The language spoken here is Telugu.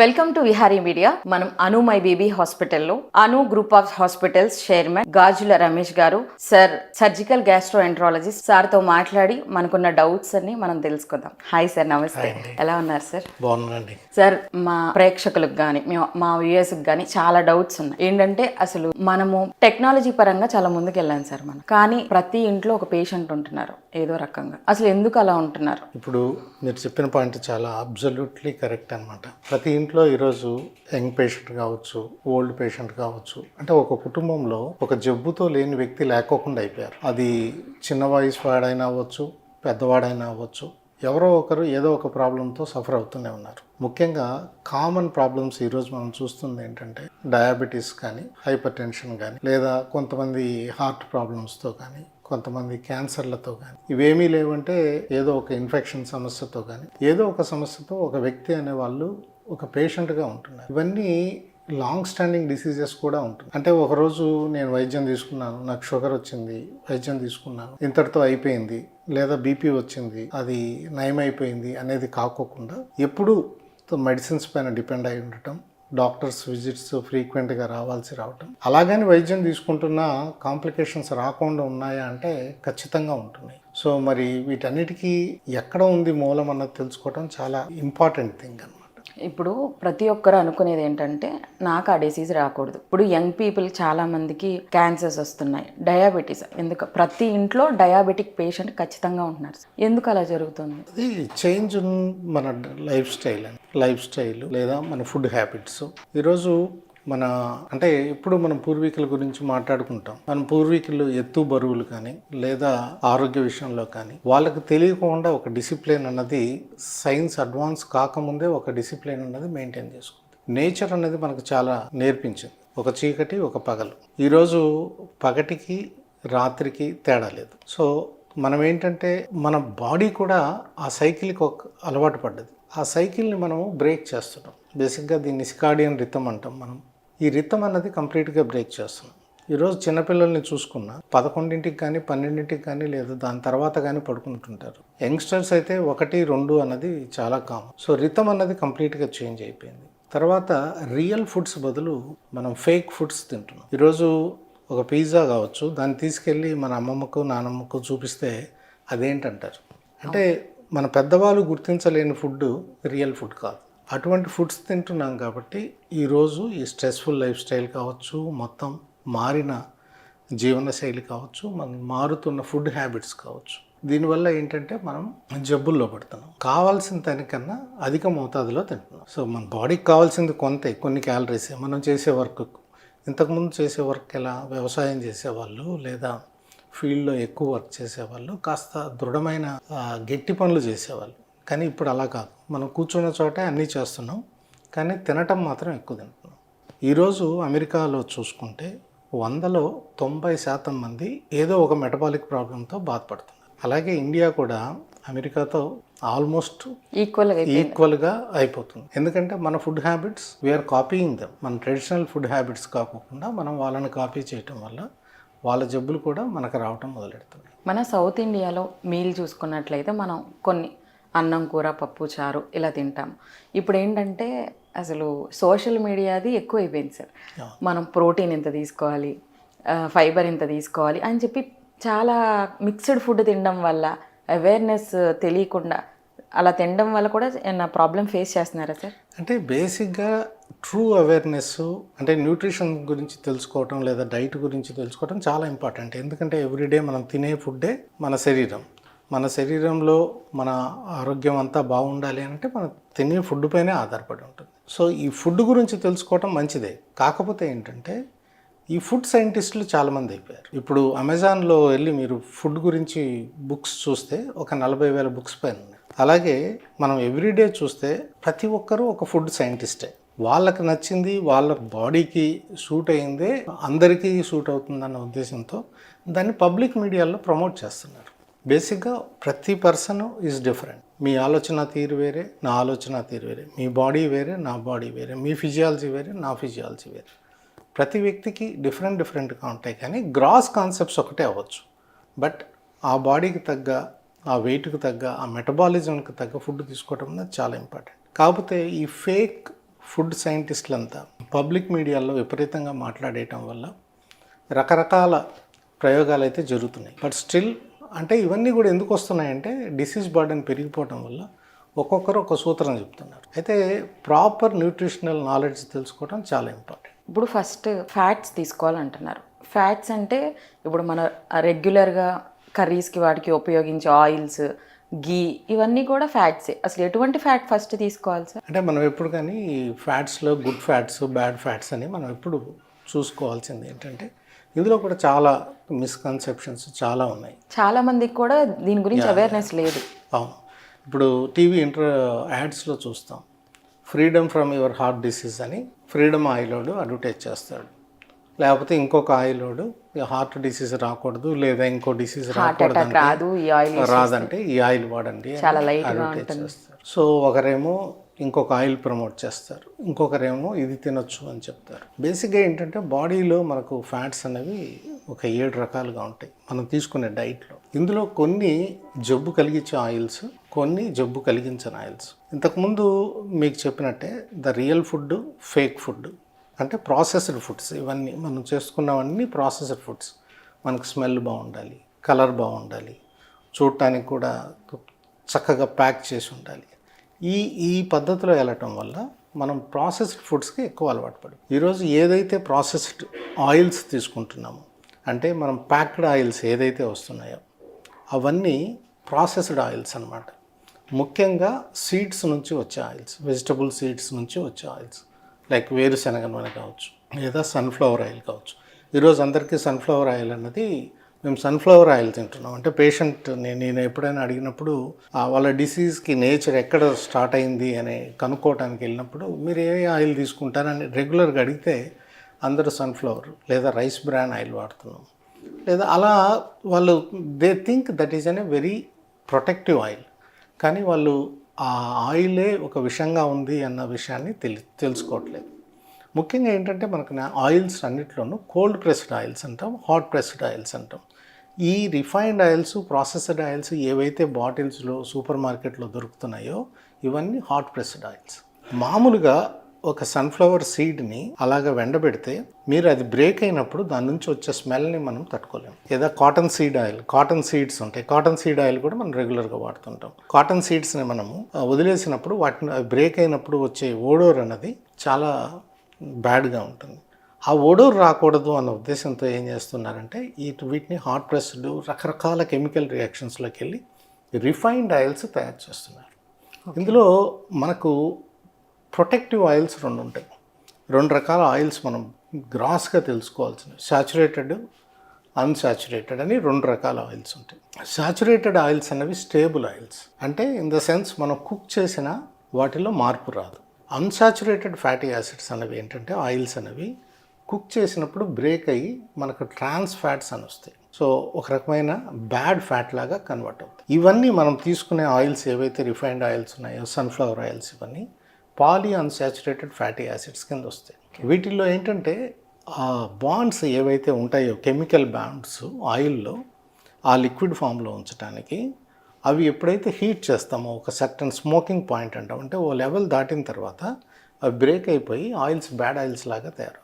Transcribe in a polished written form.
Welcome to Vihari media. మనం అను మై బేబీ హాస్పిటల్లో అను గ్రూప్ ఆఫ్ హాస్పిటల్స్ చైర్మన్ గాజుల రమేష్ గారు సార్, సర్జికల్ గ్యాస్ట్రోఎంట్రాలజిస్ట్ సార్తో మాట్లాడి మనకున్న డౌట్స్ అన్ని మనం తెలుసుకుందాం. హాయ్ సార్, నమస్తే. ఎలా ఉన్నారు సార్? బాగున్నానండి సార్, మా ప్రేక్షకులకు కానీ మా వ్యూయర్స్కి కానీ చాలా డౌట్స్ ఉన్నాయి. ఏంటంటే అసలు మనము టెక్నాలజీ పరంగా చాలా ముందుకు వెళ్ళాం సార్ మనం, కానీ ప్రతి ఇంట్లో ఒక పేషెంట్ ఉంటున్నారు ఏదో రకంగా. అసలు ఎందుకు అలా ఉంటున్నారు? ఇప్పుడు మీరు చెప్పిన పాయింట్ చాలా అబ్సల్యూట్లీ కరెక్ట్ అనమాట. ప్రతి ఇంట్లో ఈరోజు యంగ్ పేషెంట్ కావచ్చు, ఓల్డ్ పేషెంట్ కావచ్చు, అంటే ఒక కుటుంబంలో ఒక జబ్బుతో లేని వ్యక్తి లేకోకుండా అయిపోయారు. అది చిన్న వయసు వాడైనా అవ్వచ్చు, పెద్దవాడైనా అవ్వచ్చు, ఎవరో ఒకరు ఏదో ఒక ప్రాబ్లంతో సఫర్ అవుతూనే ఉన్నారు. ముఖ్యంగా కామన్ ప్రాబ్లమ్స్ ఈరోజు మనం చూస్తుంది ఏంటంటే డయాబెటీస్ కానీ, హైపర్ టెన్షన్ కానీ, లేదా కొంతమంది హార్ట్ ప్రాబ్లమ్స్తో కానీ, కొంతమంది క్యాన్సర్లతో కానీ, ఇవేమీ లేవంటే ఏదో ఒక ఇన్ఫెక్షన్ సమస్యతో కానీ, ఏదో ఒక సమస్యతో ఒక వ్యక్తి అనే వాళ్ళు ఒక పేషెంట్గా ఉంటున్నారు. ఇవన్నీ లాంగ్ స్టాండింగ్ డిసీజెస్ కూడా ఉంటుంది. అంటే ఒకరోజు నేను వైద్యం తీసుకున్నాను, నాకు షుగర్ వచ్చింది, వైద్యం తీసుకున్నాను, ఇంతటితో అయిపోయింది, లేదా బీపీ వచ్చింది, అది నయమైపోయింది అనేది కాకోకుండా ఎప్పుడూ మెడిసిన్స్ పైన డిపెండ్ అయి ఉండటం, డాక్టర్స్ విజిట్స్ ఫ్రీక్వెంట్గా రావటం, అలాగని వైద్యం తీసుకుంటున్న కాంప్లికేషన్స్ రాకుండా ఉన్నాయా అంటే ఖచ్చితంగా ఉంటున్నాయి. సో మరి వీటన్నిటికీ ఎక్కడ ఉంది మూలం అన్నది తెలుసుకోవడం చాలా ఇంపార్టెంట్ థింగ్ అన్నమాట. ఇప్పుడు ప్రతి ఒక్కరు అనుకునేది ఏంటంటే నాకు ఆ డిసీజ్ రాకూడదు. ఇప్పుడు యంగ్ పీపుల్ చాలా మందికి క్యాన్సర్స్ వస్తున్నాయి, డయాబెటీస్. ఎందుకు ప్రతి ఇంట్లో డయాబెటిక్ పేషెంట్ ఖచ్చితంగా ఉంటున్నారు? ఎందుకు అలా జరుగుతుంది? అది చేంజ్ మన లైఫ్ స్టైల్ లేదా మన ఫుడ్ హ్యాబిట్స్. ఈరోజు అంటే ఇప్పుడు మనం పూర్వీకుల గురించి మాట్లాడుకుంటాం. మన పూర్వీకులు ఎత్తు బరువులు కానీ, లేదా ఆరోగ్య విషయంలో కానీ, వాళ్ళకి తెలియకుండా ఒక డిసిప్లిన్ అన్నది, సైన్స్ అడ్వాన్స్ కాకముందే ఒక డిసిప్లిన్ అన్నది మెయింటైన్ చేసుకుంది. నేచర్ అనేది మనకు చాలా నేర్పించింది. ఒక చీకటి, ఒక పగలు. ఈరోజు పగటికి రాత్రికి తేడా లేదు. సో మనం ఏంటంటే మన బాడీ కూడా ఆ సైకిల్కి ఒక అలవాటు పడ్డది. ఆ సైకిల్ని మనము బ్రేక్ చేస్తున్నాం. బేసిక్గా దీన్ని సికాడియన్ రిథమ్ అంటాం మనం. ఈ రిథమ్ అన్నది కంప్లీట్గా బ్రేక్ చేస్తున్నాం. ఈరోజు చిన్నపిల్లల్ని చూసుకున్న 11ంటికి కానీ 12ంటికి కానీ లేదా దాని తర్వాత కానీ పడుకుంటుంటారు. యంగ్స్టర్స్ అయితే 1, 2 అన్నది చాలా కామన్. సో రిథమ్ అన్నది కంప్లీట్గా చేంజ్ అయిపోయింది. తర్వాత రియల్ ఫుడ్స్ బదులు మనం ఫేక్ ఫుడ్స్ తింటున్నాం. ఈరోజు ఒక పిజ్జా కావచ్చు, దాన్ని తీసుకెళ్ళి మన అమ్మమ్మకు నానమ్మకు చూపిస్తే అదేంటంటారు. అంటే మన పెద్దవాళ్ళు గుర్తించలేని ఫుడ్ రియల్ ఫుడ్ కాదు. అటువంటి ఫుడ్స్ తింటున్నాం కాబట్టి ఈరోజు ఈ స్ట్రెస్ఫుల్ లైఫ్ స్టైల్ కావచ్చు, మొత్తం మారిన జీవనశైలి కావచ్చు, మనం మారుతున్న ఫుడ్ హ్యాబిట్స్ కావచ్చు, దీనివల్ల ఏంటంటే మనం జబ్బుల్లో పడుతున్నాం. కావాల్సిన దానికన్నా అధిక మోతాదులో తింటున్నాం. సో మన బాడీకి కావాల్సింది కొన్ని క్యాలరీస్. మనం చేసే వర్క్, ఇంతకుముందు చేసే వర్క్ ఎలా, వ్యవసాయం చేసేవాళ్ళు లేదా ఫీల్డ్లో ఎక్కువ వర్క్ చేసేవాళ్ళు కాస్త దృఢమైన గట్టి పనులు చేసేవాళ్ళు. కానీ ఇప్పుడు అలా కాదు. మనం కూర్చున్న చోటే అన్నీ చేస్తున్నాం, కానీ తినటం మాత్రం ఎక్కువ తింటున్నాం. ఈరోజు అమెరికాలో చూసుకుంటే 100లో 90% మంది ఏదో ఒక మెటబాలిక్ ప్రాబ్లంతో బాధపడుతున్నారు. అలాగే ఇండియా కూడా అమెరికాతో ఆల్మోస్ట్ ఈక్వల్గా అయిపోతుంది. ఎందుకంటే మన food habits we are copying them. మన ట్రెడిషనల్ ఫుడ్ హ్యాబిట్స్ కాకుండా మనం వాళ్ళని కాపీ చేయటం వల్ల వాళ్ళ జబ్బులు కూడా మనకు రావటం మొదలెడుతున్నాయి. మన సౌత్ ఇండియాలో మీల్ చూసుకున్నట్లయితే మనం కొన్ని అన్నం, కూర, పప్పు, చారు ఇలా తింటాం. ఇప్పుడు ఏంటంటే అసలు సోషల్ మీడియాది ఎక్కువ అయిపోయింది సార్. మనం ప్రోటీన్ ఇంత తీసుకోవాలి, ఫైబర్ ఇంత తీసుకోవాలి అని చెప్పి చాలా మిక్స్డ్ ఫుడ్ తినడం వల్ల, అవేర్నెస్ తెలియకుండా అలా తినడం వల్ల కూడా ఏమైనా ప్రాబ్లం ఫేస్ చేస్తున్నారా సార్? అంటే బేసిక్గా ట్రూ అవేర్నెస్ అంటే న్యూట్రిషన్ గురించి తెలుసుకోవటం లేదా డైట్ గురించి తెలుసుకోవటం చాలా ఇంపార్టెంట్. ఎందుకంటే ఎవ్రీడే మనం తినే ఫుడ్డే మన శరీరంలో మన ఆరోగ్యం అంతా బాగుండాలి అంటే మనం తినే ఫుడ్ పైనే ఆధారపడి ఉంటుంది. సో ఈ ఫుడ్ గురించి తెలుసుకోవటం మంచిదే. కాకపోతే ఏంటంటే ఈ ఫుడ్ సైంటిస్టులు చాలామంది అయిపోయారు. ఇప్పుడు అమెజాన్లో వెళ్ళి మీరు ఫుడ్ గురించి బుక్స్ చూస్తే ఒక 40,000 బుక్స్ పైన ఉన్నాయి. అలాగే మనం ఎవ్రీడే చూస్తే ప్రతి ఒక్కరూ ఒక ఫుడ్ సైంటిస్టే. వాళ్ళకి నచ్చింది, వాళ్ళ బాడీకి సూట్ అయిందే అందరికీ సూట్ అవుతుందన్న ఉద్దేశంతో దాన్ని పబ్లిక్ మీడియాలో ప్రమోట్ చేస్తున్నారు. బేసిక్గా ప్రతి పర్సన్ ఈజ్ డిఫరెంట్. మీ ఆలోచన తీరు వేరే, నా ఆలోచన తీరు వేరే, మీ బాడీ వేరే, నా బాడీ వేరే, మీ ఫిజియాలజీ వేరే, నా ఫిజియాలజీ వేరే. ప్రతి వ్యక్తికి డిఫరెంట్గా ఉంటాయి, కానీ గ్రాస్ కాన్సెప్ట్స్ ఒకటే అవ్వచ్చు. బట్ ఆ బాడీకి తగ్గ, ఆ వెయిట్కి తగ్గ, ఆ మెటబాలిజంకి తగ్గ ఫుడ్ తీసుకోవడం అనేది చాలా ఇంపార్టెంట్. కాకపోతే ఈ ఫేక్ ఫుడ్ సైంటిస్టులంతా పబ్లిక్ మీడియాలో విపరీతంగా మాట్లాడేయటం వల్ల రకరకాల ప్రయోగాలు అయితే జరుగుతున్నాయి. బట్ స్టిల్ అంటే ఇవన్నీ కూడా ఎందుకు వస్తున్నాయంటే డిసీజ్ బర్డెన్ పెరిగిపోవడం వల్ల ఒక్కొక్కరు ఒక సూత్రం చెప్తున్నారు. అయితే ప్రాపర్ న్యూట్రిషనల్ నాలెడ్జ్ తెలుసుకోవడం చాలా ఇంపార్టెంట్. ఇప్పుడు ఫస్ట్ ఫ్యాట్స్ తీసుకోవాలంటున్నారు. ఫ్యాట్స్ అంటే ఇప్పుడు మన రెగ్యులర్గా కర్రీస్కి వాటికి ఉపయోగించే ఆయిల్స్, గీ, ఇవన్నీ కూడా ఫ్యాట్సే. అసలు ఎటువంటి ఫ్యాట్ ఫస్ట్ తీసుకోవాలి సార్? అంటే మనం ఎప్పుడు కానీ ఫ్యాట్స్లో గుడ్ ఫ్యాట్స్, బ్యాడ్ ఫ్యాట్స్ అని మనం ఎప్పుడు చూసుకోవాల్సింది ఏంటంటే ఇందులో కూడా చాలా మిస్కన్సెప్షన్స్ చాలా ఉన్నాయి. చాలా మందికి కూడా దీని గురించి అవేర్నెస్ లేదు. అవును, ఇప్పుడు టీవీ యాడ్స్లో చూస్తాం, freedom from your heart disease అని ఫ్రీడమ్ ఆయిలోడు అడ్వర్టైజ్ చేస్తాడు. లేకపోతే ఇంకొక ఆయిలోడు హార్ట్ డిసీజ్ రాకూడదు లేదా ఇంకో డిసీజ్ రాదు, ఈ ఆయిల్ రాదంటే ఈ ఆయిల్ వాడండి చాలా లైట్ అడ్వర్టైజ్ చేస్తారు. సో ఒకరేమో ఇంకొక ఆయిల్ ప్రమోట్ చేస్తారు, ఇంకొకరేమో ఇది తినొచ్చు అని చెప్తారు. బేసిక్గా ఏంటంటే బాడీలో మనకు ఫ్యాట్స్ అనేవి ఒక 7 రకాలుగా ఉంటాయి మనం తీసుకునే డైట్లో. ఇందులో కొన్ని జబ్బు కలిగించే ఆయిల్స్, కొన్ని జబ్బు కలిగించని ఆయిల్స్. ఇంతకుముందు మీకు చెప్పినట్టే the real food, fake food అంటే ప్రాసెస్డ్ ఫుడ్స్. ఇవన్నీ మనం చేసుకున్నవన్నీ ప్రాసెస్డ్ ఫుడ్స్. మనకు స్మెల్ బాగుండాలి, కలర్ బాగుండాలి, చూడటానికి కూడా చక్కగా ప్యాక్ చేసి ఉండాలి. ఈ పద్ధతిలో వెళ్ళటం వల్ల మనం ప్రాసెస్డ్ ఫుడ్స్కి ఎక్కువ అలవాటు పడి ఈరోజు ఏదైతే ప్రాసెస్డ్ ఆయిల్స్ తీసుకుంటున్నామో అంటే మనం ప్యాక్డ్ ఆయిల్స్ ఏదైతే వస్తున్నాయో అవన్నీ ప్రాసెస్డ్ ఆయిల్స్ అన్నమాట. ముఖ్యంగా సీడ్స్ నుంచి వచ్చే ఆయిల్స్, వెజిటబుల్ సీడ్స్ నుంచి వచ్చే ఆయిల్స్ లైక్ వేరుశనగ నూనె కావచ్చు లేదా సన్ఫ్లవర్ ఆయిల్ కావచ్చు. ఈరోజు అందరికీ సన్ఫ్లవర్ ఆయిల్ అన్నది మేము సన్ఫ్లవర్ ఆయిల్ తింటున్నాం అంటే పేషెంట్ నేను ఎప్పుడైనా అడిగినప్పుడు వాళ్ళ డిసీజ్కి నేచర్ ఎక్కడ స్టార్ట్ అయింది అని కనుక్కోవడానికి వెళ్ళినప్పుడు మీరు ఏ ఆయిల్ తీసుకుంటారని రెగ్యులర్గా అడిగితే అందరూ సన్ఫ్లవర్ లేదా రైస్ బ్రాన్ ఆయిల్ వాడుతున్నాం లేదా అలా వాళ్ళు they think that is an a very protective oil. కానీ వాళ్ళు ఆ ఆయిలే ఒక విషంగా ఉంది అన్న విషయాన్ని తెలుసుకోవట్లేదు. ముఖ్యంగా ఏంటంటే మనకు ఆయిల్స్ అన్నిట్లోనూ కోల్డ్ ప్రెస్డ్ ఆయిల్స్ అంటాం, హాట్ ప్రెస్డ్ ఆయిల్స్ అంటాం. ఈ రిఫైన్డ్ ఆయిల్స్, ప్రాసెస్డ్ ఆయిల్స్ ఏవైతే బాటిల్స్లో సూపర్ మార్కెట్లో దొరుకుతున్నాయో ఇవన్నీ హాట్ ప్రెస్డ్ ఆయిల్స్. మామూలుగా ఒక సన్ఫ్లవర్ సీడ్ని అలాగ వెండబెడితే మీరు అది బ్రేక్ అయినప్పుడు దాని నుంచి వచ్చే స్మెల్ని మనం తట్టుకోలేము. లేదా cotton seed oil, cotton seeds ఉంటాయి, కాటన్ సీడ్ ఆయిల్ కూడా మనం రెగ్యులర్గా వాడుతుంటాం. కాటన్ సీడ్స్ని మనము వదిలేసినప్పుడు వాటిని బ్రేక్ అయినప్పుడు వచ్చే ఓడోర్ అన్నది చాలా బ్యాడ్గా ఉంటుంది. ఆ ఓడోర్ రాకూడదు అన్న ఉద్దేశంతో ఏం చేస్తున్నారంటే వీటిని హాట్ ప్రెస్డ్ రకరకాల కెమికల్ రియాక్షన్స్లోకి వెళ్ళి రిఫైన్డ్ ఆయిల్స్ తయారు చేస్తున్నారు. ఇందులో మనకు ప్రొటెక్టివ్ ఆయిల్స్ 2 ఉంటాయి. 2 రకాల ఆయిల్స్ మనం గ్రాస్గా తెలుసుకోవాల్సినవి, సాచురేటెడ్, అన్సాచురేటెడ్ అని 2 రకాల ఆయిల్స్ ఉంటాయి. సాచురేటెడ్ ఆయిల్స్ అనేవి స్టేబుల్ ఆయిల్స్, అంటే ఇన్ ద సెన్స్ మనం కుక్ చేసిన వాటిలో మార్పు రాదు. అన్సాచురేటెడ్ ఫ్యాటీ యాసిడ్స్ అనేవి ఏంటంటే ఆయిల్స్ అనేవి కుక్ చేసినప్పుడు బ్రేక్ అయ్యి మనకు ట్రాన్స్ ఫ్యాట్స్ అని వస్తాయి. సో ఒక రకమైన బ్యాడ్ ఫ్యాట్ లాగా కన్వర్ట్ అవుతాయి. ఇవన్నీ మనం తీసుకునే ఆయిల్స్ ఏవైతే రిఫైన్డ్ ఆయిల్స్ ఉన్నాయో సన్ఫ్లవర్ ఆయిల్స్ ఇవన్నీ పాలీ అన్సాచురేటెడ్ ఫ్యాటీ యాసిడ్స్ కింద వస్తాయి. వీటిల్లో ఏంటంటే ఆ బాండ్స్ ఏవైతే ఉంటాయో కెమికల్ బాండ్స్ ఆయిల్లో ఆ లిక్విడ్ ఫామ్లో ఉంచడానికి అవి ఎప్పుడైతే హీట్ చేస్తామో ఒక సర్టన్ స్మోకింగ్ పాయింట్ అంటాం, అంటే ఓ లెవెల్ దాటిన తర్వాత అవి బ్రేక్ అయిపోయి ఆయిల్స్ బ్యాడ్ ఆయిల్స్ లాగా తయారు.